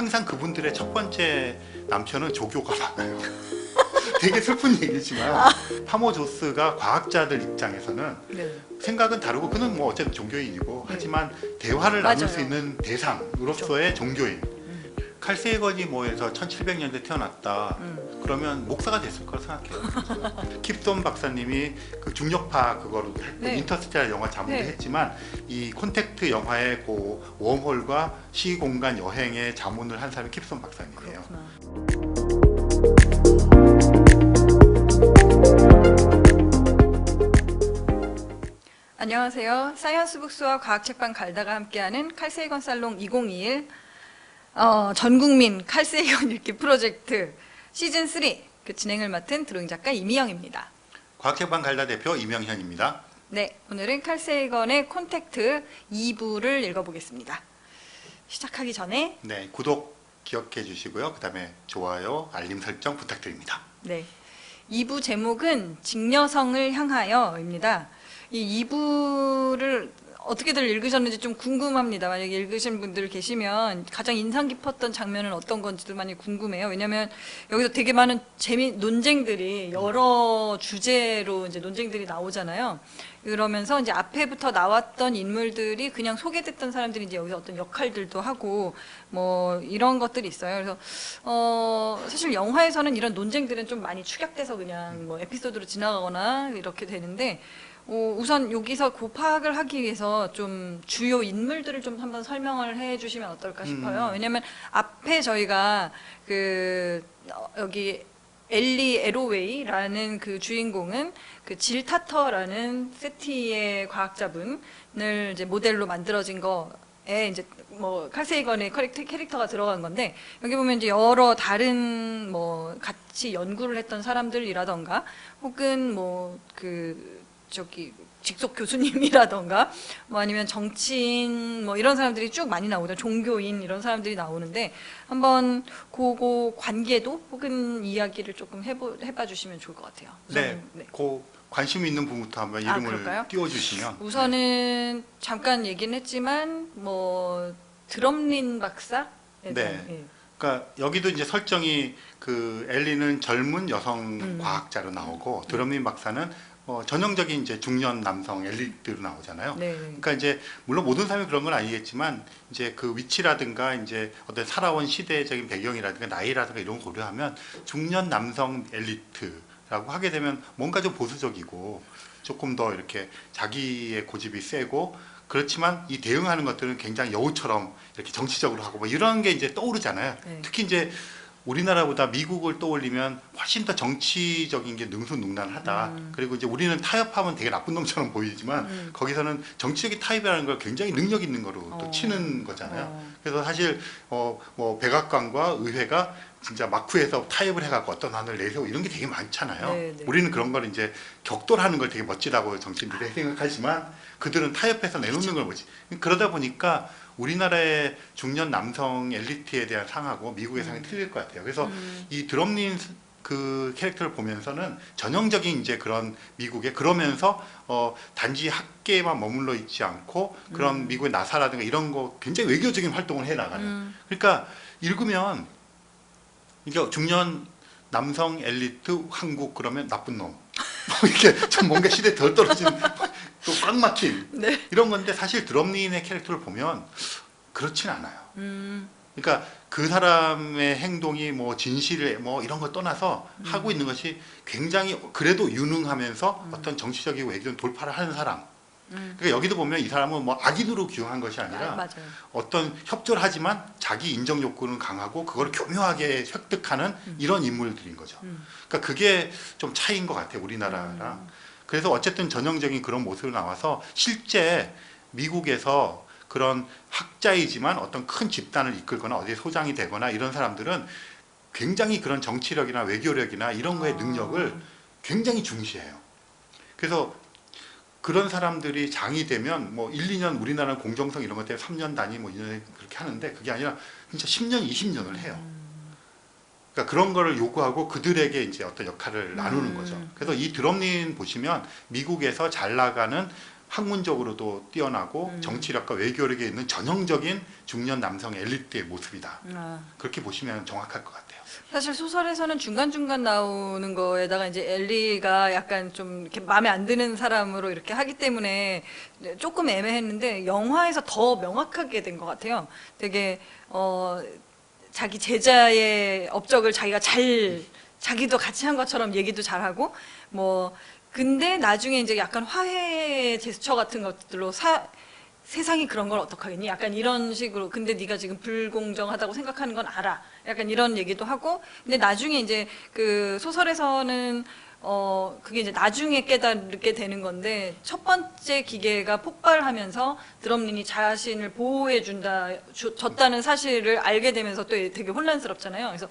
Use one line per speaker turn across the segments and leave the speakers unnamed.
항상 그분들의 첫 번째 남편은 조교가 많아요. 되게 슬픈 얘기지만 파모 조스가 과학자들 입장에서는
네.
생각은 다르고 그는 뭐 어쨌든 종교인이고
네.
하지만 대화를
맞아요.
나눌 수 있는 대상으로서의 종교인. 칼 세이건이 뭐에서 1700년대 태어났다. 그러면 목사가 됐을 거라 생각해요. 킵손 박사님이 그 중력파 그거로
네.
인터스텔라 영화 자문을
네.
했지만 이 콘택트 영화의 그 웜홀과 시공간 여행의 자문을 한 사람이 킵손 박사님이에요.
그렇구나. 안녕하세요. 사이언스북스와 과학책방 갈다가 함께하는 칼세이건 살롱 2021 전국민 칼세이건 읽기 프로젝트 시즌3 그 진행을 맡은 드로잉 작가 이미영입니다.
과학책방 갈다 대표 이명현입니다.
네, 오늘은 칼세이건의 콘택트 2부를 읽어보겠습니다. 시작하기 전에
네, 구독 기억해 주시고요. 그 다음에 좋아요, 알림 설정 부탁드립니다.
네, 2부 제목은 직녀성을 향하여입니다. 이 2부를 어떻게들 읽으셨는지 좀 궁금합니다. 만약에 읽으신 분들 계시면 가장 인상 깊었던 장면은 어떤 건지도 많이 궁금해요. 왜냐하면 여기서 되게 많은 논쟁들이 여러 주제로 이제 논쟁들이 나오잖아요. 그러면서 이제 앞에부터 나왔던 인물들이 그냥 소개됐던 사람들이 이제 여기서 어떤 역할들도 하고 뭐 이런 것들이 있어요. 그래서 사실 영화에서는 이런 논쟁들은 좀 많이 축약돼서 그냥 뭐 에피소드로 지나가거나 이렇게 되는데 우선 여기서 그 파악을 하기 위해서 좀 주요 인물들을 좀 한번 설명을 해 주시면 어떨까 싶어요. 왜냐면 앞에 저희가 여기 엘리 에로웨이라는 그 주인공은 그 질 타터라는 세티의 과학자분을 이제 모델로 만들어진 거에 이제 뭐 칼세이건의 캐릭터가 들어간 건데 여기 보면 이제 여러 다른 뭐 같이 연구를 했던 사람들이라던가 혹은 뭐 직속 교수님이라던가 뭐 아니면 정치인 뭐 이런 사람들이 쭉 많이 나오죠. 종교인 이런 사람들이 나오는데 한번 그거 관계도 혹은 이야기를 조금 해봐 주시면 좋을 것 같아요.
네, 그 관심 있는 분부터 한번 이름을
그럴까요?
띄워주시면.
우선은 잠깐 얘기는 했지만 뭐 드럼린 박사?
네. 그러니까 여기도 이제 설정이 그 엘리는 젊은 여성 과학자로 나오고 드럼린 박사는 전형적인 이제 중년 남성 엘리트로 나오잖아요.
네.
그러니까 이제 물론 모든 사람이 그런 건 아니겠지만 이제 그 위치라든가 이제 어떤 살아온 시대적인 배경이라든가 나이라든가 이런 걸 고려하면 중년 남성 엘리트라고 하게 되면 뭔가 좀 보수적이고 조금 더 이렇게 자기의 고집이 세고 그렇지만 이 대응하는 것들은 굉장히 여우처럼 이렇게 정치적으로 하고 뭐 이런 게 이제 떠오르잖아요.
네.
특히 이제 우리나라보다 미국을 떠올리면 훨씬 더 정치적인 게 능수능란하다. 그리고 이제 우리는 타협하면 되게 나쁜 놈처럼 보이지만 거기서는 정치적인 타협이라는 걸 굉장히 능력 있는 거로 또 치는 거잖아요. 그래서 사실 뭐 백악관과 의회가 진짜 마쿠에서 타협을 해갖고 어떤 안을 내세우고 이런 게 되게 많잖아요.
네.
우리는 그런 걸 이제 격돌하는 걸 되게 멋지다고 정치인들이 생각하지만 그들은 타협해서 내놓는 걸 보지. 그러다 보니까 우리나라의 중년 남성 엘리트에 대한 상하고 미국의 상이 틀릴 것 같아요. 그래서 이 드럼린 그 캐릭터를 보면서는 전형적인 이제 그런 미국의 그러면서 단지 학계에만 머물러 있지 않고 그런 미국의 나사라든가 이런 거 굉장히 외교적인 활동을 해 나가는. 그러니까 읽으면 이게 중년 남성 엘리트 한국 그러면 나쁜 놈. 이렇게 좀 뭔가 시대에 덜 떨어진 또 꽉 막힌
네.
이런 건데 사실 드럼린의 캐릭터를 보면 그렇진 않아요. 그러니까 그 사람의 행동이 뭐 진실을 뭐 이런 거 떠나서 하고 있는 것이 굉장히 그래도 유능하면서 어떤 정치적이고 외교적 돌파를 하는 사람. 그러니까 여기도 보면 이 사람은 뭐 악인으로 기용한 것이 아니라
맞아요.
어떤 협조를 하지만 자기 인정 욕구는 강하고 그걸 교묘하게 획득하는 이런 인물들인 거죠. 그러니까 그게 좀 차이인 것 같아요, 우리나라랑. 그래서 어쨌든 전형적인 그런 모습으로 나와서 실제 미국에서 그런 학자이지만 어떤 큰 집단을 이끌거나 어디에 소장이 되거나 이런 사람들은 굉장히 그런 정치력이나 외교력이나 이런 거의 능력을 굉장히 중시해요. 그래서 그런 사람들이 장이 되면 뭐 1, 2년 우리나라는 공정성 이런 것 때문에 3년 단위 뭐 2년 그렇게 하는데 그게 아니라 진짜 10년, 20년을 해요. 그러니까 그런 거를 요구하고 그들에게 이제 어떤 역할을 나누는 거죠. 그래서 이 드럼린 보시면 미국에서 잘 나가는 학문적으로도 뛰어나고 정치력과 외교력에 있는 전형적인 중년 남성 엘리트의 모습이다. 그렇게 보시면 정확할 것 같아요.
사실 소설에서는 중간중간 나오는 거에다가 이제 엘리가 약간 좀 이렇게 마음에 안 드는 사람으로 이렇게 하기 때문에 조금 애매했는데 영화에서 더 명확하게 된 것 같아요. 되게 자기 제자의 업적을 자기가 자기도 같이 한 것처럼 얘기도 잘하고 뭐 근데 나중에 이제 약간 화해 제스처 같은 것들로 세상이 그런 걸 어떡하겠니? 약간 이런 식으로. 근데 네가 지금 불공정하다고 생각하는 건 알아. 약간 이런 얘기도 하고. 근데 나중에 이제 그 소설에서는 그게 이제 나중에 깨닫게 되는 건데 첫 번째 기계가 폭발하면서 드럼린이 자신을 보호해 줬다는 사실을 알게 되면서 또 되게 혼란스럽잖아요. 그래서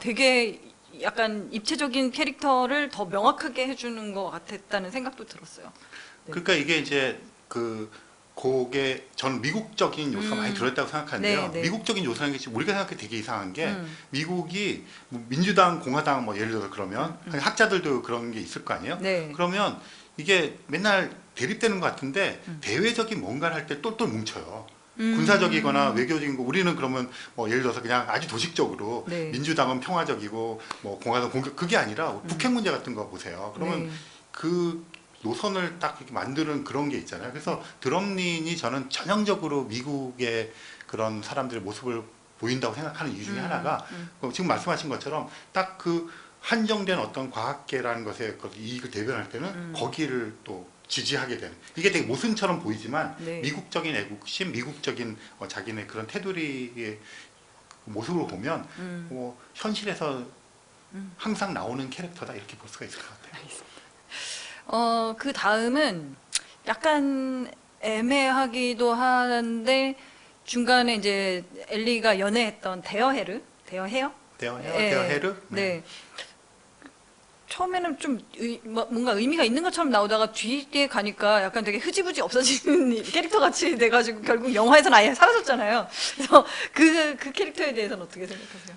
되게 약간 입체적인 캐릭터를 더 명확하게 해주는 것 같았다는 생각도 들었어요. 네.
그러니까 이게 이제 그게 저는 미국적인 요소가 많이 들어있다고 생각하는데요.
네, 네.
미국적인 요소라는 게 지금 우리가 생각해 되게 이상한 게 미국이 뭐 민주당, 공화당 뭐 예를 들어서 그러면 학자들도 그런 게 있을 거 아니에요.
네.
그러면 이게 맨날 대립되는 것 같은데 대외적인 뭔가를 할 때 똘똘 뭉쳐요. 군사적이거나 외교적인 거 우리는 그러면 뭐 예를 들어서 그냥 아주 도식적으로
네.
민주당은 평화적이고 뭐 공화당 공격 그게 아니라 북핵 문제 같은 거 보세요. 그러면
네.
그 노선을 딱 이렇게 만드는 그런 게 있잖아요. 그래서 드럼린이 저는 전형적으로 미국의 그런 사람들의 모습을 보인다고 생각하는 이유 중에 하나가 지금 말씀하신 것처럼 딱 그 한정된 어떤 과학계라는 것의 이익을 대변할 때는 거기를 또 지지하게 되는 이게 되게 모순처럼 보이지만
네.
미국적인 애국심, 미국적인 자기네 그런 테두리의 모습을 보면 현실에서 항상 나오는 캐릭터다 이렇게 볼 수가 있을 것 같아요.
그 다음은 약간 애매하기도 하는데 중간에 이제 엘리가 연애했던 데어헤르?
데어헤르?
네. 처음에는 좀 뭔가 의미가 있는 것처럼 나오다가 뒤에 가니까 약간 되게 흐지부지 없어지는 캐릭터 같이 돼가지고 결국 영화에서는 아예 사라졌잖아요. 그래서 그 캐릭터에 대해서는 어떻게 생각하세요?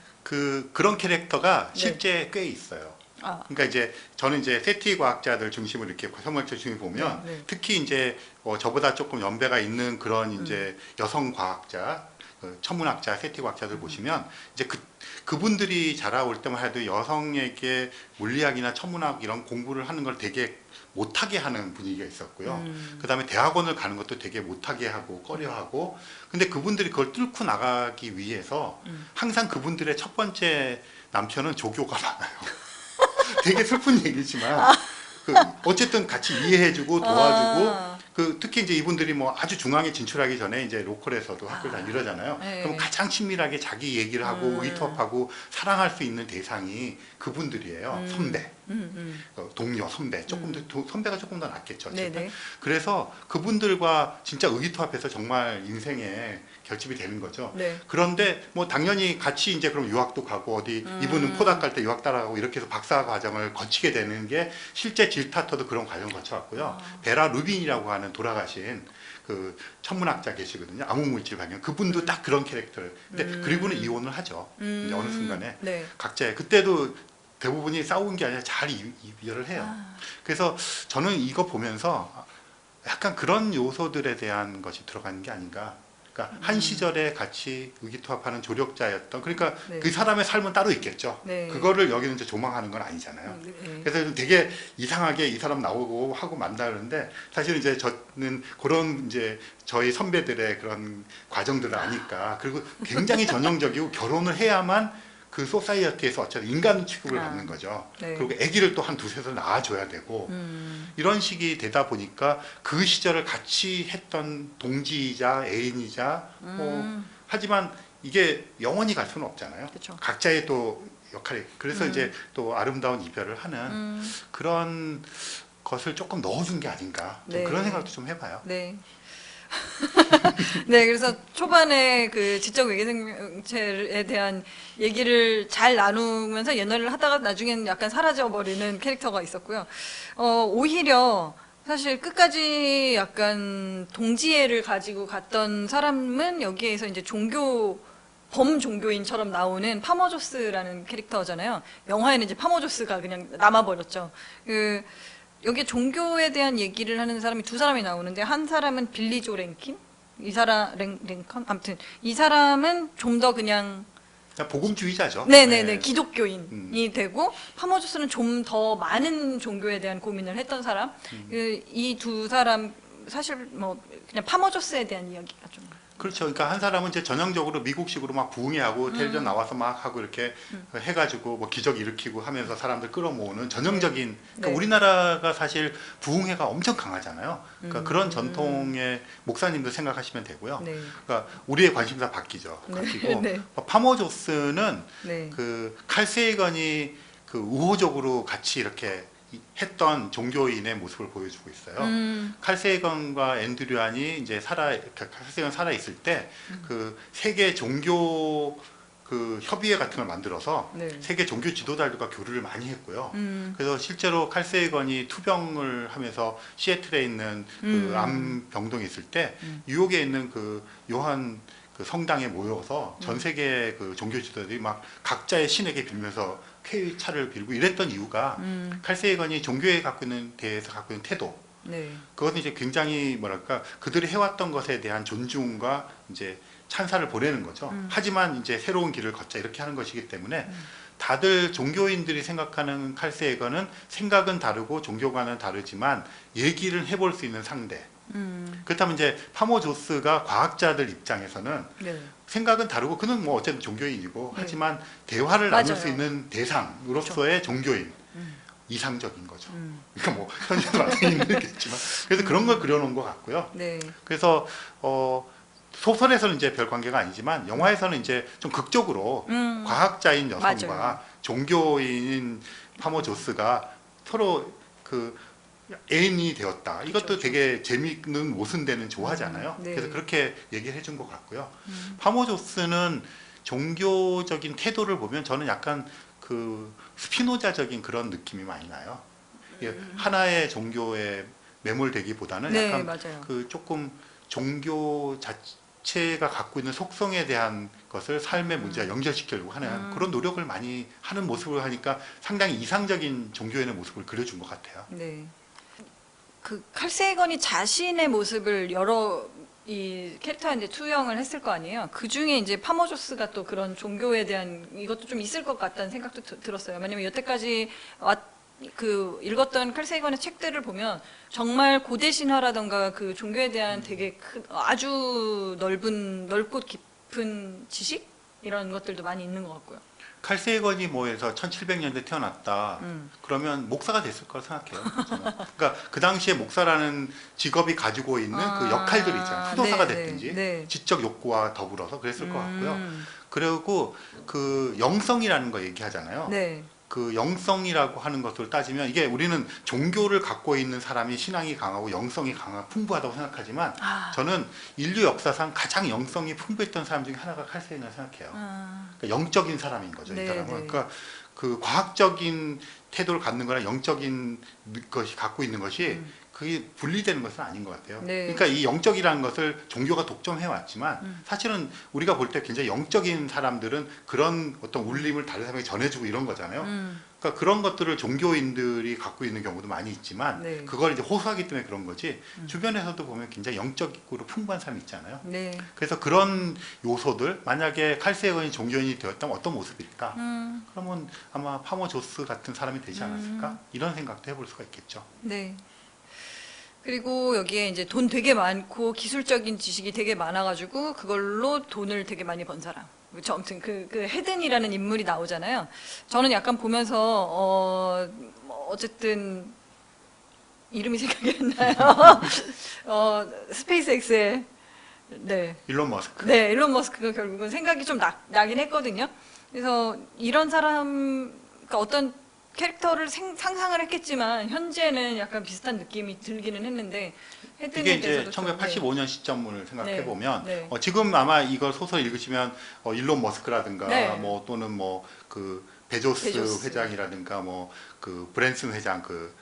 그런 캐릭터가
네.
실제 꽤 있어요. 그러니까 이제 저는 이제 세티 과학자들 중심으로 이렇게 현무학자 중심으로 보면
네.
특히 이제 저보다 조금 연배가 있는 그런 이제 여성 과학자, 천문학자, 세티 과학자들 보시면 이제 그분들이 자라올 때만 해도 여성에게 물리학이나 천문학 이런 공부를 하는 걸 되게 못하게 하는 분위기가 있었고요. 그 다음에 대학원을 가는 것도 되게 못하게 하고 꺼려하고 근데 그분들이 그걸 뚫고 나가기 위해서 항상 그분들의 첫 번째 남편은 조교가 많아요. 되게 슬픈 얘기지만 어쨌든 같이 이해해주고 도와주고 특히 이제 이분들이 뭐 아주 중앙에 진출하기 전에 이제 로컬에서도 학교를 다니고 이러잖아요.
네.
그럼 가장 친밀하게 자기 얘기를 하고 의토합하고 사랑할 수 있는 대상이 그분들이에요. 선배, 동료, 선배. 선배가 조금 더 낫겠죠. 어쨌든.
네네.
그래서 그분들과 진짜 의기투합해서 정말 인생에 결집이 되는 거죠.
네.
그런데 뭐 당연히 같이 이제 그럼 유학도 가고 어디 이분은 포닥 갈 때 유학 따라가고 이렇게 해서 박사 과정을 거치게 되는 게 실제 질타터도 그런 과정을 거쳐왔고요. 베라 루빈이라고 하는 돌아가신 그 천문학자 계시거든요. 암흑물질 발견. 그분도 딱 그런 캐릭터를. 근데 그리고는 이혼을 하죠. 이제 어느 순간에
네.
각자의 그때도 대부분이 싸운 게 아니라 잘 이별을 해요. 그래서 저는 이거 보면서 약간 그런 요소들에 대한 것이 들어가는 게 아닌가. 그러니까 한 시절에 같이 의기투합하는 조력자였던 그러니까
네.
그 사람의 삶은 따로 있겠죠.
네.
그거를 여기는 이제 조망하는 건 아니잖아요.
네.
그래서 되게 이상하게 이 사람 나오고 하고 만나는데 사실 이제 저는 그런 이제 저희 선배들의 그런 과정들을 아니까 그리고 굉장히 전형적이고 결혼을 해야만 그 소사이어티에서 어쨌든 인간 취급을 받는 거죠.
네.
그리고 아기를 또 한 두세 살 낳아줘야 되고 이런 식이 되다 보니까 그 시절을 같이 했던 동지이자 애인이자 하지만 이게 영원히 갈 수는 없잖아요.
그쵸.
각자의 또 역할이 그래서 이제 또 아름다운 이별을 하는 그런 것을 조금 넣어준 게 아닌가 좀
네.
그런 생각도 좀 해봐요.
네. 네, 그래서 초반에 그 지적 외계생명체에 대한 얘기를 잘 나누면서 연애를 하다가 나중에는 약간 사라져버리는 캐릭터가 있었고요. 오히려 사실 끝까지 약간 동지애를 가지고 갔던 사람은 여기에서 이제 범종교인처럼 나오는 파머조스라는 캐릭터잖아요. 영화에는 이제 파머조스가 그냥 남아버렸죠. 여기 종교에 대한 얘기를 하는 사람이 두 사람이 나오는데 한 사람은 빌리 조 랭킨, 이 사람 랭컨 아무튼 이 사람은 좀 더 그냥
복음주의자죠.
네네네
네.
기독교인이 되고 파머주스는 좀 더 많은 종교에 대한 고민을 했던 사람. 이 두 사람 사실 뭐 그냥 파머주스에 대한 이야기가 좀
그렇죠. 그러니까 한 사람은 이제 전형적으로 미국식으로 막 부흥회하고 텔레비전 나와서 막 하고 이렇게 해가지고 뭐 기적 일으키고 하면서 사람들 끌어모으는 전형적인. 그러니까
네.
우리나라가 사실 부흥회가 엄청 강하잖아요. 그러니까 그런 전통의 목사님도 생각하시면 되고요.
네.
그러니까 우리의 관심사 바뀌죠.
네.
바뀌고
네.
파머조스는
네.
그 칼 세이건이 그 우호적으로 같이 이렇게 했던 종교인의 모습을 보여주고 있어요. 칼 세이건과 앤드류안이 이제 칼 세이건 살아 있을 때 그 세계 종교 그 협의회 같은 걸 만들어서
네.
세계 종교 지도자들과 교류를 많이 했고요. 그래서 실제로 칼 세이건이 투병을 하면서 시애틀에 있는 그 암 병동에 있을 때 뉴욕에 있는 그 요한 그 성당에 모여서 전 세계 그 종교 지도자들이 막 각자의 신에게 빌면서 쾌차를 빌고 이랬던 이유가 칼 세이건이 종교에 갖고 있는 대해서 갖고 있는 태도,
네.
그것은 이제 굉장히 뭐랄까 그들이 해왔던 것에 대한 존중과 이제 찬사를 보내는 거죠. 하지만 이제 새로운 길을 걷자 이렇게 하는 것이기 때문에 다들 종교인들이 생각하는 칼 세이건은 생각은 다르고 종교관은 다르지만 얘기를 해볼 수 있는 상대. 그렇다면 이제 파머조스가 과학자들 입장에서는
네.
생각은 다르고 그는 뭐 어쨌든 종교인이고
네.
하지만 대화를 나눌
맞아요.
수 있는 대상으로서의 종교인. 이상적인 거죠. 그러니까 뭐 현실도 나중에 있겠지만 그래서 그런 걸 그려놓은 것 같고요.
네.
그래서 소설에서는 이제 별 관계가 아니지만 영화에서는 이제 좀 극적으로 과학자인 여성과
맞아요.
종교인인 파머조스가 서로 그 애인이 되었다. 이것도
그렇죠.
되게 재미있는 모순되는 조화잖아요.
네.
그래서 그렇게 얘기를 해준 것 같고요. 파머조스는 종교적인 태도를 보면 저는 약간 그 스피노자적인 그런 느낌이 많이 나요. 이게 하나의 종교에 매몰되기보다는
네,
약간
맞아요.
그 조금 종교 자체가 갖고 있는 속성에 대한 것을 삶의 문제와 연결시키려고 하는 그런 노력을 많이 하는 모습을 하니까 상당히 이상적인 종교인의 모습을 그려준 것 같아요.
네. 그 칼 세이건이 자신의 모습을 여러 이 캐릭터한테 투영을 했을 거 아니에요. 그 중에 이제 파머조스가 또 그런 종교에 대한 이것도 좀 있을 것 같다는 생각도 들었어요. 왜냐면 여태까지 그 읽었던 칼 세이건의 책들을 보면 정말 고대 신화라던가 그 종교에 대한 되게 아주 넓고 깊은 지식 이런 것들도 많이 있는 것 같고요.
칼 세이건이 뭐해서 1700년대 태어났다. 그러면 목사가 됐을 거라 생각해요. 저는. 그러니까 그 당시에 목사라는 직업이 가지고 있는 그 역할들이 있잖아요. 수도사가
네,
됐든지
네.
지적 욕구와 더불어서 그랬을 것 같고요. 그리고 그 영성이라는 거 얘기하잖아요.
네.
그 영성이라고 하는 것을 따지면 이게 우리는 종교를 갖고 있는 사람이 신앙이 강하고 영성이 풍부하다고 생각하지만 저는 인류 역사상 가장 영성이 풍부했던 사람 중에 하나가 칼 세이건을 생각해요. 그러니까 영적인 사람인 거죠.
네,
이 사람은.
네.
그러니까 그 과학적인 태도를 갖는 거나 영적인 것이 갖고 있는 것이 그게 분리되는 것은 아닌 것 같아요.
네.
그러니까 이 영적이라는 것을 종교가 독점해 왔지만 사실은 우리가 볼 때 굉장히 영적인 사람들은 그런 어떤 울림을 다른 사람에게 전해주고 이런 거잖아요. 그러니까 그런 것들을 종교인들이 갖고 있는 경우도 많이 있지만
네.
그걸 이제 호소하기 때문에 그런 거지 주변에서도 보면 굉장히 영적으로 풍부한 사람이 있잖아요.
네.
그래서 그런 요소들 만약에 칼 세이건이 종교인이 되었다면 어떤 모습일까? 그러면 아마 파머조스 같은 사람이 되지 않았을까? 이런 생각도 해볼 수가 있겠죠.
네. 그리고 여기에 이제 돈 되게 많고 기술적인 지식이 되게 많아가지고 그걸로 돈을 되게 많이 번 사람. 그렇죠. 아무튼 그 헤든이라는 인물이 나오잖아요. 저는 약간 보면서 어쨌든 이름이 생각이 안 나요. 스페이스X의 네.
일론 머스크.
네, 일론 머스크가 결국은 생각이 좀 나긴 했거든요. 그래서 이런 사람, 그러니까 어떤 캐릭터를 상상을 했겠지만 현재는 약간 비슷한 느낌이 들기는 했는데 헤든에
이게 이제
대해서도 좀,
1985년 시점을 생각해 보면
네.
지금 아마 이걸 소설 읽으시면 일론 머스크라든가
네.
뭐 또는 뭐 그 베조스 회장이라든가 뭐 그 브랜슨 회장 그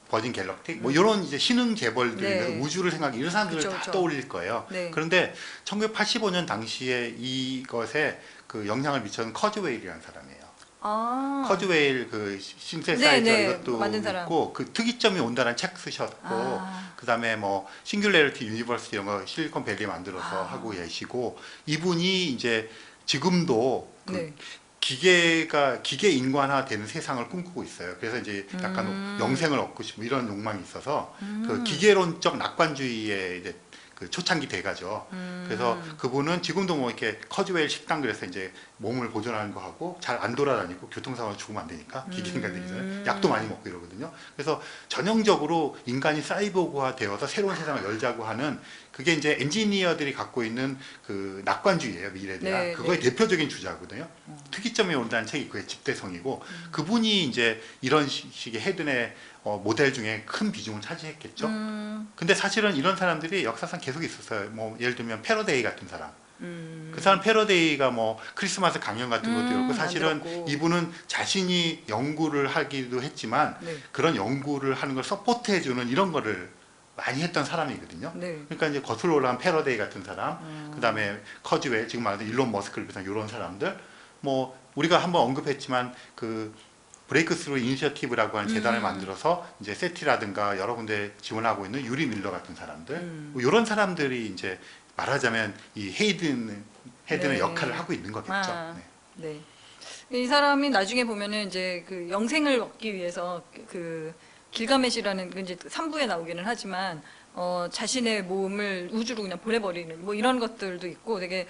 버진 갤럭틱 뭐 이런 이제 신흥 재벌들
네.
우주를 생각해 이런 사람들을
그쵸,
다
그쵸.
떠올릴 거예요.
네.
그런데 1985년 당시에 이것에 그 영향을 미쳤던 커즈웨일이라는 사람이에요. 커즈웨일 그 신세사이저
네네,
이것도
만든 사람.
있고 그 특이점이 온다는 책 쓰셨고 그다음에 뭐 싱귤레리티 유니버시티 이런 거 실리콘밸리 만들어서 하고 계시고 이분이 이제 지금도 그
네.
기계 인간화 되는 세상을 꿈꾸고 있어요. 그래서 이제 약간 영생을 얻고 싶고 이런 욕망이 있어서 그 기계론적 낙관주의에 이제 그 초창기 대가죠. 그래서 그분은 지금도 뭐 이렇게 커즈웨일 식당 그래서 이제 몸을 보존하는 거 하고 잘 안 돌아다니고 교통사고로 죽으면 안 되니까 기계 인간 되기 전에 약도 많이 먹고 이러거든요. 그래서 전형적으로 인간이 사이보그화 되어서 새로운 세상을 열자고 하는 그게 이제 엔지니어들이 갖고 있는 그 낙관주의예요, 미래에 대한.
네,
그거의
네.
대표적인 주자거든요. 특이점이 온다는 책이 그의 집대성이고 그분이 이제 이런 식의 헤든의 모델 중에 큰 비중을 차지했겠죠. 근데 사실은 이런 사람들이 역사상 계속 있었어요. 뭐 예를 들면 패러데이 같은 사람. 그 사람 패러데이가 뭐 크리스마스 강연 같은 것도 있고 사실은
만들었고.
이분은 자신이 연구를 하기도 했지만
네.
그런 연구를 하는 걸 서포트해주는 이런 거를 많이 했던 사람이거든요.
네.
그러니까 이제 거슬러 올라간 패러데이 같은 사람, 그다음에 커즈웨일 지금 말하는 일론 머스크를 비롯한 이런 사람들, 뭐 우리가 한번 언급했지만 그 브레이크스루 이니셔티브라고 하는 재단을 만들어서 이제 세티라든가 여러 군데 지원하고 있는 유리 밀러 같은 사람들, 뭐 이런 사람들이 이제 말하자면 이 헤든의
네.
역할을 하고 있는 거겠죠.
아.
네.
네. 이 사람이 나중에 보면은 이제 그 영생을 얻기 위해서 그 길가메시라는 그 이제 3부에 나오기는 하지만 자신의 몸을 우주로 그냥 보내버리는 뭐 이런 것들도 있고 되게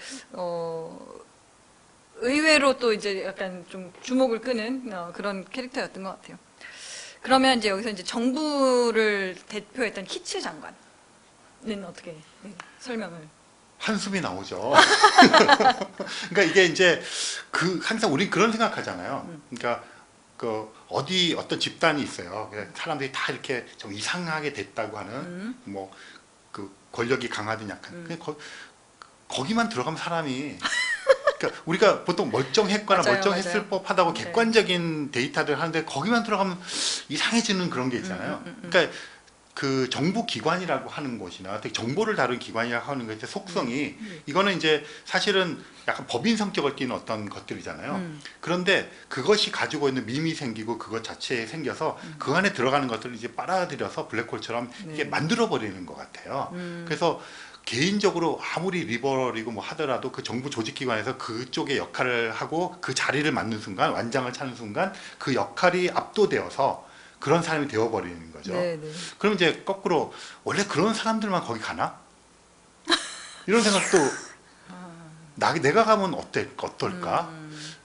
의외로 또 이제 약간 좀 주목을 끄는 그런 캐릭터였던 것 같아요. 그러면 이제 여기서 이제 정부를 대표했던 히츠 장관은 어떻게 설명을?
한숨이 나오죠. 그러니까 이게 이제 그 항상 우린 그런 생각하잖아요. 그러니까 그 어떤 집단이 있어요. 그래서 사람들이 다 이렇게 좀 이상하게 됐다고 하는 뭐 그 권력이 강하든 약한. 거기만 들어가면 사람이 그러니까 우리가 보통 멀쩡했거나
맞아요,
멀쩡했을
맞아요.
법하다고
네.
객관적인 데이터를 하는데 거기만 들어가면 이상해지는 그런 게 있잖아요. 그러니까 그 정부 기관이라고 하는 곳이나 특히 정보를 다루는 기관이라고 하는 것의 속성이 이거는 이제 사실은 약간 법인 성격을 띠는 어떤 것들이잖아요. 그런데 그것이 가지고 있는 밈이 생기고 그것 자체에 생겨서 그 안에 들어가는 것들을 이제 빨아들여서 블랙홀처럼 이게 만들어 버리는 것 같아요. 그래서 개인적으로 아무리 리버럴이고 뭐 하더라도 그 정부 조직기관에서 그쪽의 역할을 하고 그 자리를 맡는 순간 완장을 차는 순간 그 역할이 압도되어서 그런 사람이 되어버리는 거죠.
네, 네.
그럼 이제 거꾸로 원래 그런 사람들만 거기 가나? 이런 생각도 내가 가면 어떨까?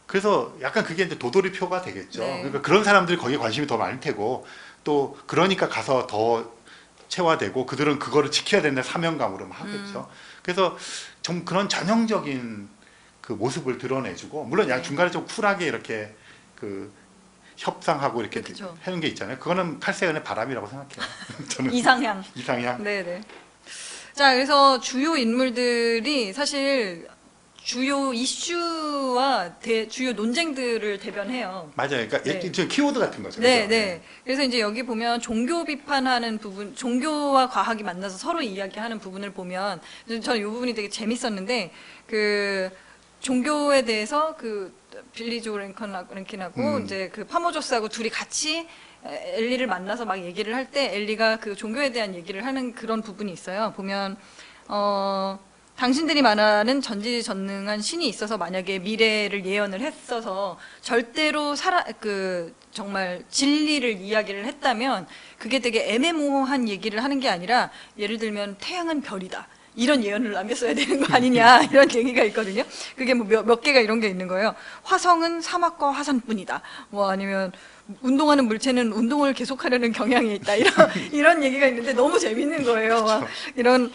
그래서 약간 그게 이제 도돌이표가 되겠죠.
네.
그러니까 그런 사람들이 거기에 관심이 더 많을 테고 또 그러니까 가서 더 체화되고 그들은 그거를 지켜야 된다는 사명감으로 막 하겠죠. 그래서 좀 그런 전형적인 그 모습을 드러내주고 물론
네.
중간에 좀 쿨하게 이렇게 그 협상하고 이렇게
그렇죠.
하는 게 있잖아요. 그거는 칼세연의 바람이라고 생각해요. 저는
이상향.
이상향.
네네. 자, 그래서 주요 인물들이 사실 주요 이슈와 주요 논쟁들을 대변해요.
맞아요. 그러니까
네.
지금 키워드 같은 거죠.
네,
그죠?
네. 그래서 이제 여기 보면 종교 비판하는 부분, 종교와 과학이 만나서 서로 이야기하는 부분을 보면 저는 이 부분이 되게 재밌었는데 그 종교에 대해서 그 빌리 조 랭킨하고 이제 그 파모조스하고 둘이 같이 엘리를 만나서 막 얘기를 할 때 엘리가 그 종교에 대한 얘기를 하는 그런 부분이 있어요. 보면 당신들이 말하는 전지전능한 신이 있어서 만약에 미래를 예언을 했어서 절대로 정말 진리를 이야기를 했다면 그게 되게 애매모호한 얘기를 하는 게 아니라 예를 들면 태양은 별이다. 이런 예언을 남겼어야 되는 거 아니냐 이런 얘기가 있거든요. 그게 뭐 몇 개가 이런 게 있는 거예요. 화성은 사막과 화산뿐이다. 뭐 아니면 운동하는 물체는 운동을 계속하려는 경향이 있다. 이런 얘기가 있는데 너무 재밌는 거예요. 막 이런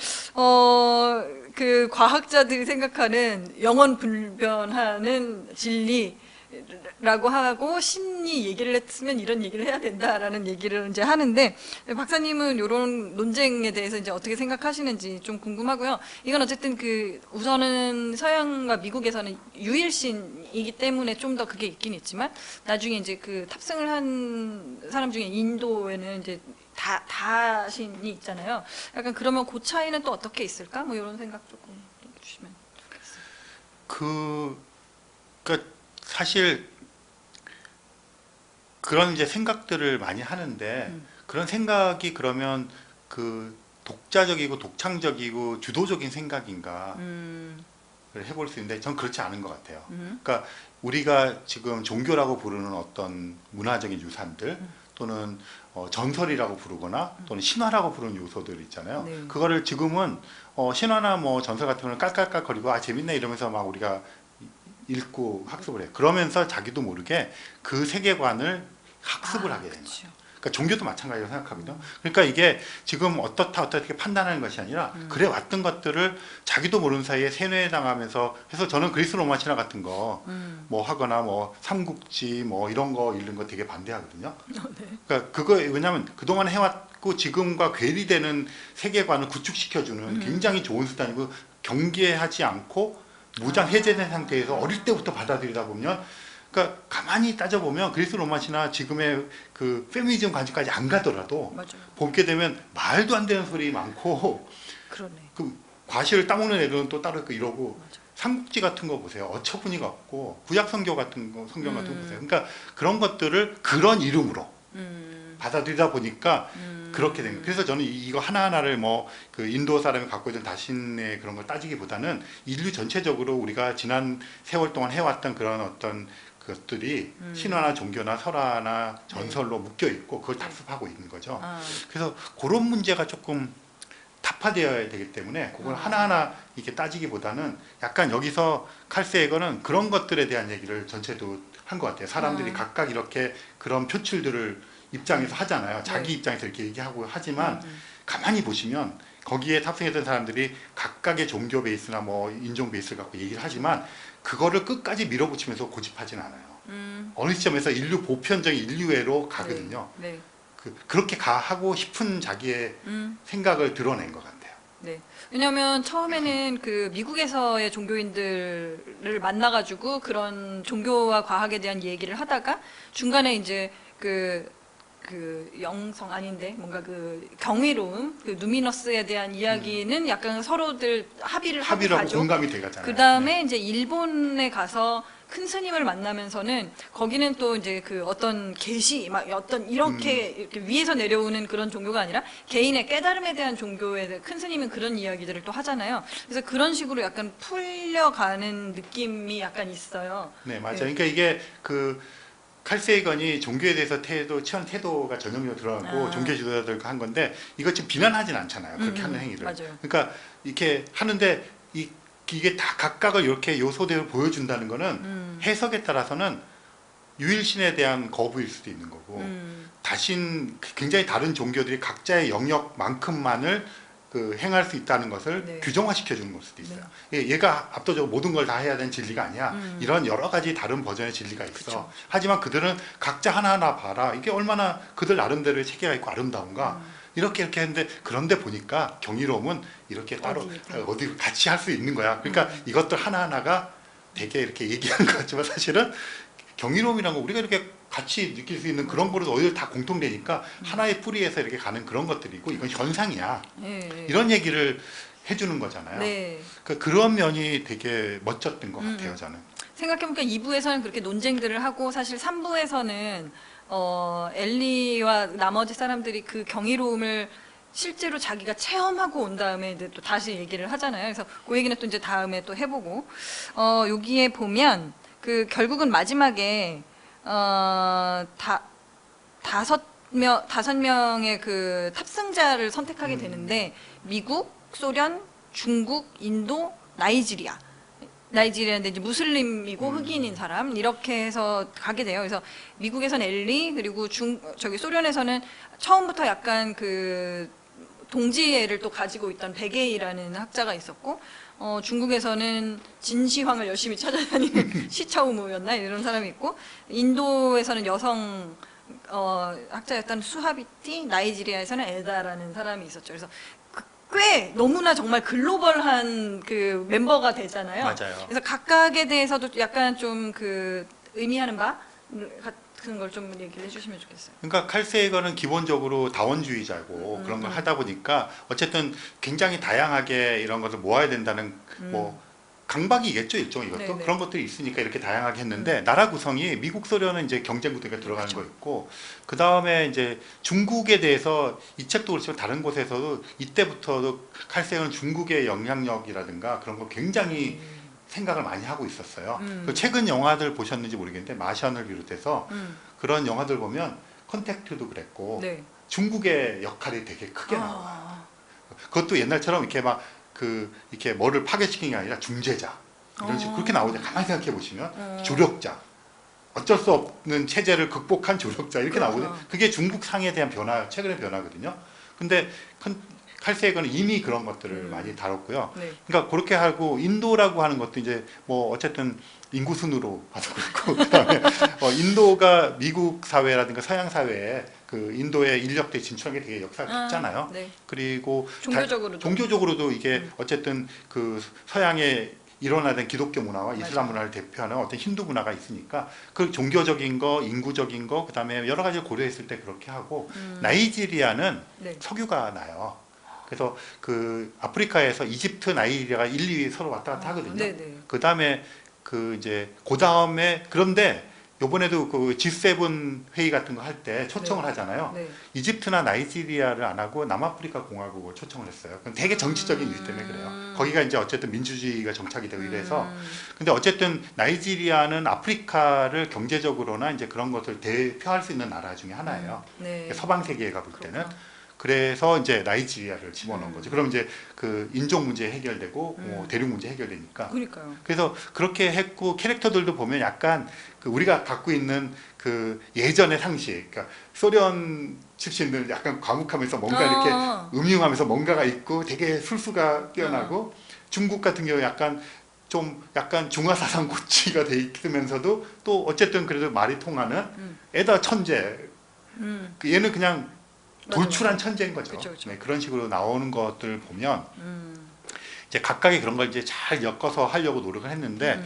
그 과학자들이 생각하는 영원 불변하는 진리라고 하고 신이 얘기를 했으면 이런 얘기를 해야 된다라는 얘기를 이제 하는데 박사님은 이런 논쟁에 대해서 이제 어떻게 생각하시는지 좀 궁금하고요. 이건 어쨌든 그 우선은 서양과 미국에서는 유일신이기 때문에 좀 더 그게 있긴 있지만 나중에 이제 그 탑승을 한 사람 중에 인도에는 이제 다신이 있잖아요. 약간 그러면 그 차이는 또 어떻게 있을까? 뭐 이런 생각 조금 해주시면 좋겠어요.
그러니까 사실 그런 이제 생각들을 많이 하는데 그런 생각이 그러면 그 독자적이고 독창적이고 주도적인 생각인가 해볼 수 있는데 전 그렇지 않은 것 같아요. 그러니까 우리가 지금 종교라고 부르는 어떤 문화적인 유산들 또는 전설이라고 부르거나 또는 신화라고 부르는 요소들 있잖아요.
네.
그거를 지금은 신화나 뭐 전설 같은 거는 깔깔깔거리고 아 재밌네 이러면서 막 우리가 읽고 학습을 해요. 그러면서 자기도 모르게 그 세계관을 학습을 하게 되는 거예요.
그렇죠.
그러니까 종교도 마찬가지로 생각하거든요. 그러니까 이게 지금 어떻게 판단하는 것이 아니라 그래 왔던 것들을 자기도 모르는 사이에 세뇌 당하면서 해서 저는 그리스 로마 신화 같은 거 뭐 하거나 뭐 삼국지 뭐 이런 거 읽는 거 되게 반대하거든요. 그러니까 그거 왜냐하면 그동안 해왔고 지금과 괴리되는 세계관을 구축시켜주는 굉장히 좋은 수단이고 경계하지 않고 무장 해제된 상태에서 어릴 때부터 받아들이다 보면 그러니까 가만히 따져보면 그리스 로마 신화 지금의 그 페미니즘 관점까지 안 가더라도
맞아요.
보게 되면 말도 안 되는 소리 많고
그러네.
그 과실을 따먹는 애들은 또 따로 있고 이러고
맞아.
삼국지 같은 거 보세요. 어처구니가 없고 구약 성경 같은 거 성경 같은 거 보세요. 그러니까 그런 것들을 그런 이름으로 받아들이다 보니까 그렇게 된 거예요. 그래서 저는 이거 하나하나를 뭐 그 인도 사람이 갖고 있는 다신의 그런 걸 따지기보다는 인류 전체적으로 우리가 지난 세월 동안 해왔던 그런 어떤 것들이 신화나 종교나 설화나 전설로 묶여 있고 그걸 답습하고 있는 거죠. 그래서 그런 문제가 조금 타파되어야 되기 때문에 그걸 하나하나 이렇게 따지기보다는 약간 여기서 칼세이거는 그런 것들에 대한 얘기를 전체도 한 것 같아요. 사람들이 각각 이렇게 그런 표출들을 입장에서 하잖아요. 자기 입장에서 이렇게 얘기하고 하지만 가만히 보시면 거기에 탑승했던 사람들이 각각의 종교 베이스나 뭐 인종 베이스를 갖고 얘기를 하지만 그거를 끝까지 밀어붙이면서 고집하진 않아요. 어느 시점에서 인류 보편적인 인류애로 가거든요.
네.
그렇게 하고 싶은 자기의 생각을 드러낸 것 같아요.
네. 왜냐하면 처음에는 그 미국에서의 종교인들을 만나가지고 그런 종교와 과학에 대한 얘기를 하다가 중간에 이제 그 영성 아닌데 뭔가 그 경이로움, 그 누미너스에 대한 이야기는 약간 서로들 합의를 하고
합의를 하고
가죠.
공감이 되잖아요.
그 다음에 이제 일본에 가서 큰 스님을 만나면서는 거기는 또 이제 그 어떤 계시 막 어떤 이렇게 위에서 내려오는 그런 종교가 아니라 개인의 깨달음에 대한 종교에 대해 큰 스님은 그런 이야기들을 또 하잖아요. 그래서 그런 식으로 약간 풀려가는 느낌이 약간 있어요.
네, 맞아요. 그러니까 이게 그 칼세이건이 종교에 대해서 취한 태도가 전형적으로 드러나고 종교 지도자들과 한 건데 이거 지금 비난하진 않잖아요. 그렇게 하는 행위를.
맞아요.
그러니까 이렇게 하는데 이게 다 각각을 이렇게 요소대로 보여준다는 거는 해석에 따라서는 유일신에 대한 거부일 수도 있는 거고 굉장히 다른 종교들이 각자의 영역만큼만을 그 행할 수 있다는 것을 규정화시켜 주는 걸 수도 있어요. 얘가 압도적으로 모든 걸 다 해야 되는 진리가 아니야. 이런 여러 가지 다른 버전의 진리가 있어.
그쵸.
하지만 그들은 각자 하나하나 봐라. 이게 얼마나 그들 나름대로의 체계가 있고 아름다운가. 이렇게 했는데 그런데 보니까 경이로움은 이렇게 따로 어디 같이 할 수 있는 거야. 그러니까 이것들 하나하나가 되게 이렇게 얘기하는 것 같지만 사실은 경이로움이라는 거 우리가 이렇게 같이 느낄 수 있는 그런 거로 오히려 다 공통되니까 하나의 뿌리에서 이렇게 가는 그런 것들이고 이건 현상이야. 이런 얘기를 해주는 거잖아요.
네.
그런 면이 되게 멋졌던 것 같아요, 저는.
생각해보니까 2부에서는 그렇게 논쟁들을 하고 사실 3부에서는 엘리와 나머지 사람들이 그 경이로움을 실제로 자기가 체험하고 온 다음에 이제 또 다시 얘기를 하잖아요. 그래서 그 얘기는 또 이제 다음에 또 해보고 여기에 보면 그 결국은 마지막에 다섯 명의 그 탑승자를 선택하게 되는데 미국, 소련, 중국, 인도, 나이지리아인데 이제 무슬림이고 흑인인 사람 이렇게 해서 가게 돼요. 그래서 미국에서는 엘리 그리고 소련에서는 처음부터 약간 그 동지애를 또 가지고 있던 백에이라는 학자가 있었고 중국에서는 진시황을 열심히 찾아다니는 시차우무였나 이런 사람이 있고 인도에서는 여성 학자였던 수하비티, 나이지리아에서는 에다라는 사람이 있었죠. 그래서 꽤 너무나 정말 글로벌한 그 멤버가 되잖아요.
맞아요.
그래서 각각에 대해서도 약간 좀 그 의미하는 바 같은 걸 좀 얘기를 해주시면 좋겠어요.
그러니까 칼세이거는 기본적으로 다원주의자고 그런 걸 하다 보니까 어쨌든 굉장히 다양하게 이런 것을 모아야 된다는 뭐 강박이겠죠, 일종 이것도.
네네.
그런 것들이 있으니까 이렇게 다양하게 했는데 나라 구성이 미국, 소련은 이제 경쟁 구도가 들어가는
그렇죠.
거 있고 그 다음에 이제 중국에 대해서 이 책도 그렇지만 다른 곳에서도 이때부터도 칼색은 중국의 영향력이라든가 그런 거 굉장히 생각을 많이 하고 있었어요. 그 최근 영화들 보셨는지 모르겠는데 마션을 비롯해서 그런 영화들 보면 컨택트도 그랬고
네.
중국의 역할이 되게 크게 나와요.
아.
그것도 옛날처럼 이렇게 막 이렇게 뭐를 파괴시키는 게 아니라 중재자 이런 식으로 그렇게 나오죠. 가만히 생각해 보시면 조력자, 어쩔 수 없는 체제를 극복한 조력자 이렇게
그렇죠.
나오거든요. 그게 중국 상에 대한 변화, 최근의 변화거든요. 근데 칼세이거는 이미 그런 것들을 많이 다뤘고요.
네.
그러니까 그렇게 하고 인도라고 하는 것도 이제 뭐 어쨌든 인구 순으로 봐도 그렇고 그다음에 인도가 미국 사회라든가 서양 사회에 그 인도의 인력들이 진출한 게 되게 역사가 깊잖아요.
네.
그리고
종교적으로도
이게 어쨌든 그 서양의 일원화된 기독교 문화와 이슬람
맞아요.
문화를 대표하는 어떤 힌두 문화가 있으니까 그 종교적인 거, 인구적인 거, 그다음에 여러 가지를 고려했을 때 그렇게 하고 나이지리아는
네.
석유가 나요. 그래서 그 아프리카에서 이집트, 나이지리아가 1, 2위 서로 왔다 갔다 하거든요.
네네.
그다음에 그 다음에 그런데 요번에도 그 G7 회의 같은 거 할 때 초청을
네.
하잖아요.
네.
이집트나 나이지리아를 안 하고 남아프리카 공화국을 초청을 했어요. 그럼 되게 정치적인 이유 때문에 그래요. 거기가 이제 어쨌든 민주주의가 정착이 되고 이래서. 근데 어쨌든 나이지리아는 아프리카를 경제적으로나 이제 그런 것을 대표할 수 있는 나라 중에 하나예요.
네.
서방 세계가 볼 때는.
그렇구나.
그래서 이제 나이지리아를 집어넣은 거죠. 그럼 이제 그 인종 문제 해결되고 대륙 문제 해결되니까.
그러니까요.
그래서 그렇게 했고 캐릭터들도 보면 약간 그 우리가 갖고 있는 그 예전의 상식, 그러니까 소련 출신들 약간 과묵하면서 뭔가 이렇게 음흉하면서 뭔가가 있고 되게 술수가 뛰어나고 중국 같은 경우 약간 중화사상 고취가 돼 있으면서도 또 어쨌든 그래도 말이 통하는 에다 천재. 그 얘는 그냥 돌출한 천재인 거죠.
그쵸.
네, 그런 식으로 나오는 것들을 보면 이제 각각의 그런 걸 이제 잘 엮어서 하려고 노력을 했는데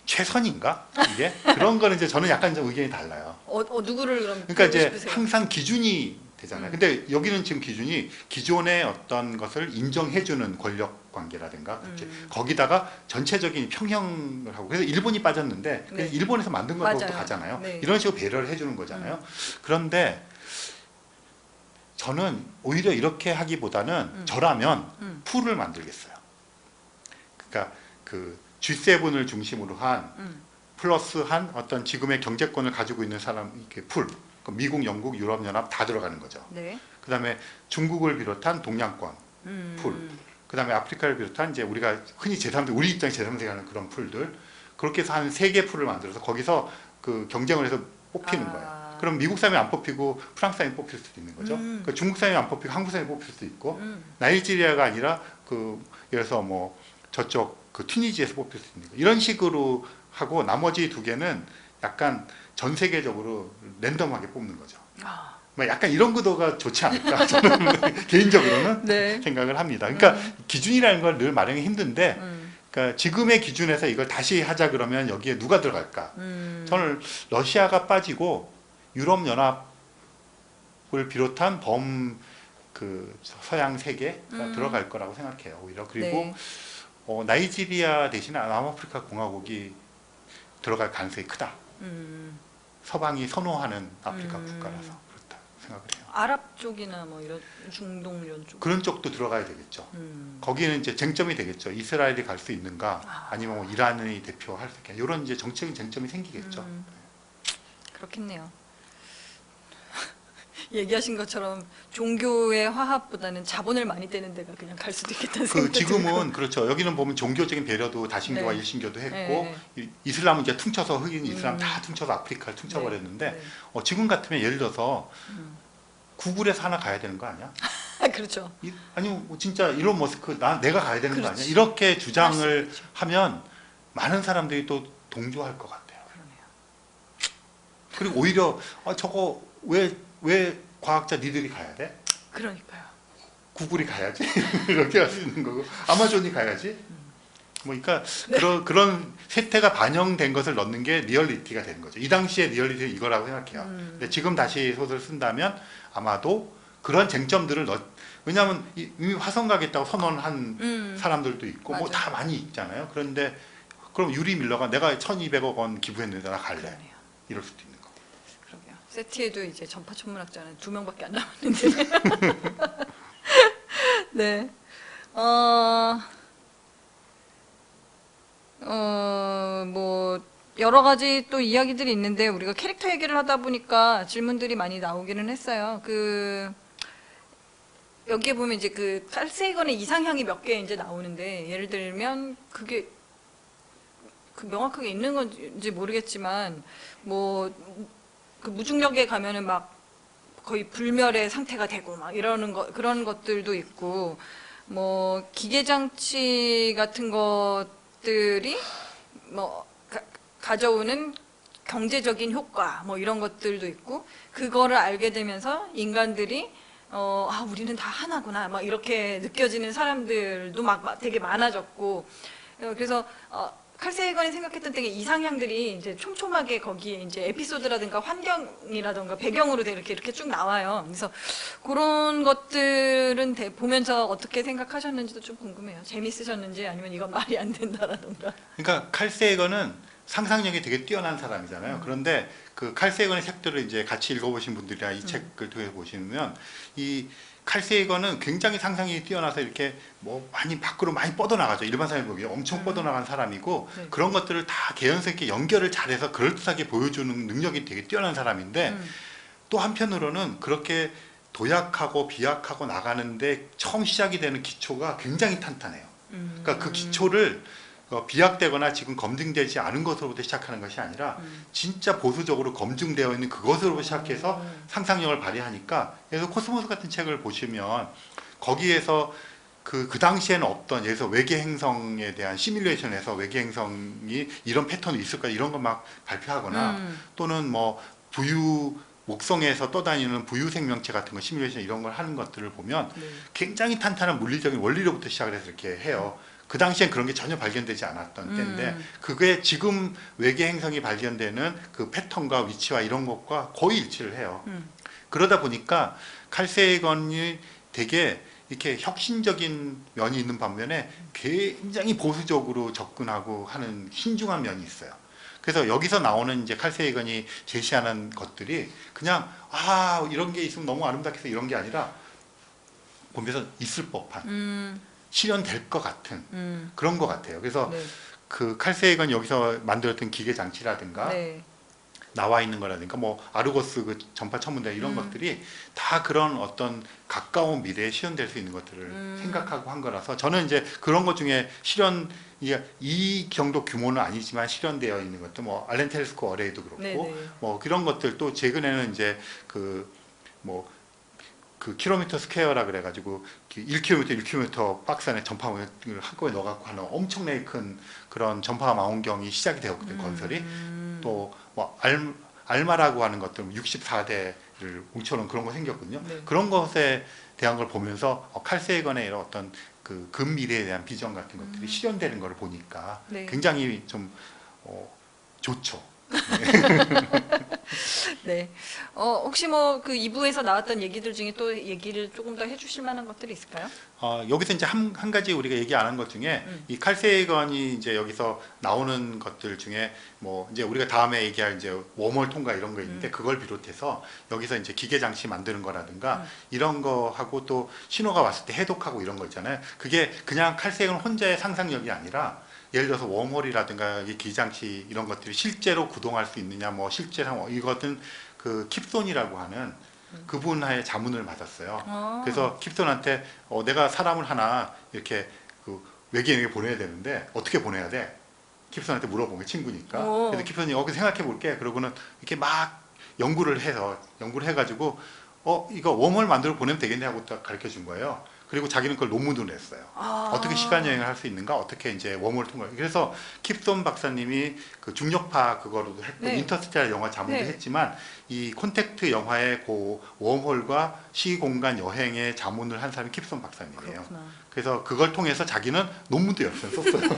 최선인가 이게 그런 거는 이제 저는 약간 좀 의견이 달라요.
누구를 그럼
그러니까 이제
싶으세요?
항상 기준이 되잖아요. 근데 여기는 지금 기준이 기존의 어떤 것을 인정해주는 권력 관계라든가 거기다가 전체적인 평형을 하고 그래서 일본이 빠졌는데
네.
일본에서 만든 것도
맞아요.
가잖아요.
네.
이런 식으로 배려를 해주는 거잖아요. 그런데 저는 오히려 이렇게 하기보다는 저라면 풀을 만들겠어요. 그러니까 그 G7을 중심으로 한 플러스 한 어떤 지금의 경제권을 가지고 있는 사람 이렇게 풀. 미국, 영국, 유럽 연합 다 들어가는 거죠.
네.
그다음에 중국을 비롯한 동양권 풀. 그다음에 아프리카를 비롯한 이제 우리가 흔히 제3세 우리 입장에 제3세계 하는 그런 풀들. 그렇게 해서 한 3개 풀을 만들어서 거기서 그 경쟁을 해서 뽑히는 거예요. 그럼 미국 사람이 안 뽑히고 프랑스 사람이 뽑힐 수도 있는 거죠. 그러니까 중국 사람이 안 뽑히고 한국 사람이 뽑힐 수도 있고 나이지리아가 아니라 그 예를 들어서 뭐 저쪽 그 튀니지에서 뽑힐 수도 있는 거. 이런 식으로 하고 나머지 2개는 약간 전 세계적으로 랜덤하게 뽑는 거죠. 뭐 약간 이런 구도가 좋지 않을까 저는 개인적으로는
네.
생각을 합니다. 그러니까 기준이라는 걸 늘 마련이 힘든데 그러니까 지금의 기준에서 이걸 다시 하자 그러면 여기에 누가 들어갈까? 저는 러시아가 빠지고 유럽 연합을 비롯한 그 서양 세계가 들어갈 거라고 생각해요. 오히려 그리고
네.
나이지리아 대신에 남아프리카 공화국이 들어갈 가능성이 크다. 서방이 선호하는 아프리카 국가라서 그렇다 생각을 해요.
아랍 쪽이나 뭐 이런 중동 이런 쪽.
그런 쪽도 들어가야 되겠죠. 거기는 이제 쟁점이 되겠죠. 이스라엘이 갈 수 있는가, 아니면 뭐 이란이 대표할 수 있겠냐. 이런 이제 정책적인 쟁점이 생기겠죠.
그렇겠네요. 얘기하신 것처럼 종교의 화합보다는 자본을 많이 떼는 데가 그냥 갈 수도 있겠다는 생각이
지금은 그렇죠. 여기는 보면 종교적인 배려도 다신교와
네.
일신교도 했고 이슬람은 이제 퉁쳐서 흑인 이슬람 다 퉁쳐서 아프리카를 퉁쳐버렸는데 지금 같으면 예를 들어서 구글에서 하나 가야 되는 거 아니야?
그렇죠.
아니면 진짜 일론 머스크 내가 가야 되는 거 아니야?
그렇지.
이렇게 주장을 하면 많은 사람들이 또 동조할 것 같아요.
그러네요.
그리고 오히려 저거 왜 과학자 니들이 가야 돼?
그러니까요.
구글이 가야지 이렇게 할 수 있는 거고 아마존이 가야지. 뭐 그러니까 그런 세태가 반영된 것을 넣는 게 리얼리티가 되는 거죠. 이 당시에 리얼리티는 이거라고 생각해요. 근데 지금 다시 소설을 쓴다면 아마도 그런 쟁점들을 왜냐하면 이미 화성 가겠다고 선언한 사람들도 있고 뭐
맞아요.
다 많이 있잖아요. 그런데 그럼 유리 밀러가 내가 1,200억 원 기부했는데 나 갈래.
그러네요.
이럴 수도 있는 거.
그러게요. 세티에도 이제 전파 천문학자는 2명밖에 안 남았는데. 네. 뭐 여러 가지 또 이야기들이 있는데 우리가 캐릭터 얘기를 하다 보니까 질문들이 많이 나오기는 했어요. 여기에 보면 이제 그 칼세이건의 이상향이 몇 개 이제 나오는데 예를 들면 그게 명확하게 있는 건지 모르겠지만 뭐 그 무중력에 가면은 막 거의 불멸의 상태가 되고 막 이러는 그런 것들도 있고 뭐 기계 장치 같은 것들이 뭐 가져오는 경제적인 효과 뭐 이런 것들도 있고 그거를 알게 되면서 인간들이 우리는 다 하나구나 막 이렇게 느껴지는 사람들도 막 되게 많아졌고 그래서 칼세이건이 생각했던 되게 이상향들이 이제 촘촘하게 거기에 이제 에피소드라든가 환경이라든가 배경으로 이렇게 쭉 나와요. 그래서 그런 것들은 보면서 어떻게 생각하셨는지도 좀 궁금해요. 재밌으셨는지 아니면 이건 말이 안 된다라든가.
그러니까 칼세이건은 상상력이 되게 뛰어난 사람이잖아요. 그런데 그 칼세이건의 책들을 이제 같이 읽어보신 분들이나 이 책을 통해서 보시면 이 칼세이건은 굉장히 상상력이 뛰어나서 이렇게 뭐 밖으로 많이 뻗어나가죠. 일반 사람이 보기에 엄청 뻗어나간 사람이고
네.
그런 것들을 다 개연성 있게 연결을 잘해서 그럴듯하게 보여주는 능력이 되게 뛰어난 사람인데 또 한편으로는 그렇게 도약하고 비약하고 나가는데 처음 시작이 되는 기초가 굉장히 탄탄해요. 그러니까 그 기초를 비약되거나 지금 검증되지 않은 것으로부터 시작하는 것이 아니라 진짜 보수적으로 검증되어 있는 그것으로부터 시작해서 상상력을 발휘하니까 그래서 코스모스 같은 책을 보시면 거기에서 그 당시에는 없던 예를 들어서 외계 행성에 대한 시뮬레이션에서 외계 행성이 이런 패턴이 있을까 이런 걸 막 발표하거나 또는 뭐 목성에서 떠다니는 부유 생명체 같은 거 시뮬레이션 이런 걸 하는 것들을 보면 굉장히 탄탄한 물리적인 원리로부터 시작을 해서 이렇게 해요. 그 당시엔 그런 게 전혀 발견되지 않았던 때인데 그게 지금 외계 행성이 발견되는 그 패턴과 위치와 이런 것과 거의 일치를 해요. 그러다 보니까 칼세이건이 되게 이렇게 혁신적인 면이 있는 반면에 굉장히 보수적으로 접근하고 하는 신중한 면이 있어요. 그래서 여기서 나오는 이제 칼세이건이 제시하는 것들이 그냥 이런 게 있으면 너무 아름답겠어 이런 게 아니라 보면서 있을 법한 실현될 것 같은 그런 것 같아요. 그래서
네.
그 칼세이건이 여기서 만들었던 기계 장치라든가
네.
나와 있는 거라든가 뭐 아르고스 그 전파 천문대 이런 것들이 다 그런 어떤 가까운 미래에 실현될 수 있는 것들을 생각하고 한 거라서 저는 이제 그런 것 중에 이 정도 규모는 아니지만 실현되어 있는 것도 뭐 알렌 텔레스코 어레이도 그렇고
네네.
뭐 그런 것들 또 최근에는 이제 그 킬로미터 스퀘어라 그래가지고 1km 박스 안에 전파망을 한꺼번에 넣어갖고 하는 엄청나게 큰 그런 전파 망원경이 시작이 되었거든요. 건설이 또 뭐 알마라고 하는 것들 64대를 뭉쳐놓은 그런 거 생겼거든요.
네.
그런 것에 대한 걸 보면서 칼세이건의 이런 어떤 그 근미래에 대한 비전 같은 것들이 실현되는 걸 보니까
네.
굉장히 좀 좋죠.
네. 혹시 뭐 그 2부에서 나왔던 얘기들 중에 또 얘기를 조금 더 해주실 만한 것들이 있을까요?
여기서 이제 한 가지 우리가 얘기 안 한 것 중에 이 칼세이건이 이제 여기서 나오는 것들 중에 뭐 이제 우리가 다음에 얘기할 이제 웜홀 통과 이런 거 있는데 그걸 비롯해서 여기서 이제 기계 장치 만드는 거라든가 이런 거 하고 또 신호가 왔을 때 해독하고 이런 거 있잖아요. 그게 그냥 칼세이건 혼자의 상상력이 아니라 예를 들어서 웜홀이라든가 이 기장치 이런 것들이 실제로 구동할 수 있느냐 뭐 실제로 이것은 그 킵손이라고 하는 그분의 자문을 받았어요. 그래서 킵손한테 내가 사람을 하나 이렇게 그 외계인에게 보내야 되는데 어떻게 보내야 돼? 킵손한테 물어본 게 친구니까. 그래서 킵손이 여기 생각해 볼게. 그러고는 이렇게 막 연구를 해가지고 이거 웜홀 만들어 보내면 되겠네 하고 딱 가르쳐 준 거예요. 그리고 자기는 그걸 논문으로 냈어요. 어떻게 시간 여행을 할 수 있는가? 어떻게 이제 웜홀 통과. 그래서 킵손 박사님이 그 중력파 그거로도 했고
네.
인터스텔라 영화 자문도
네.
했지만 이 콘택트 영화의 그 웜홀과 시공간 여행의 자문을 한 사람이 킵손 박사님이에요.
그렇구나.
그래서 그걸 통해서 자기는 논문도 여러 편 썼어요.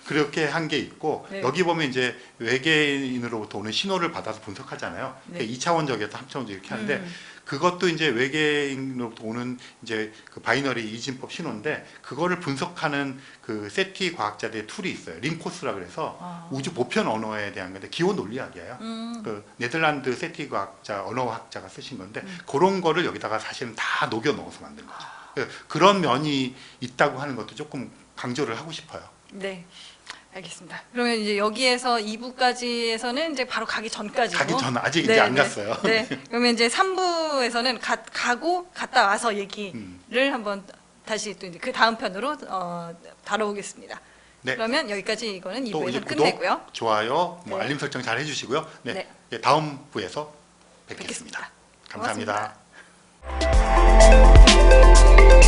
그렇게 한 게 있고
네.
여기 보면 이제 외계인으로부터 오는 신호를 받아서 분석하잖아요.
네.
2차원적에서 3차원적 이렇게 하는데 그것도 이제 외계인으로부터 오는 이제 그 바이너리 이진법 신호인데 그거를 분석하는 그 세티 과학자들의 툴이 있어요. 링코스라 그래서 우주 보편 언어에 대한 건데 기호 논리학이에요. 그 네덜란드 세티 과학자 언어학자가 쓰신 건데 그런 거를 여기다가 사실은 다 녹여 넣어서 만든 거죠. 그런 면이 있다고 하는 것도 조금 강조를 하고 싶어요.
네. 알겠습니다. 그러면 이제 여기에서 2부까지에서는 이제 바로 가기 전까지고.
가기 전 아직
네,
이제 안
네.
갔어요.
네. 그러면 이제 3부에서는 가고 갔다 와서 얘기를 한번 다시 또 이제 그 다음 편으로 다뤄보겠습니다.
네.
그러면 여기까지 이거는
또 이제
2부에서
구독,
끝내고요.
좋아요, 뭐
네.
알림 설정 잘 해주시고요. 네,
네.
예, 다음 부에서 뵙겠습니다.
뵙겠습니다.
감사합니다.
고맙습니다.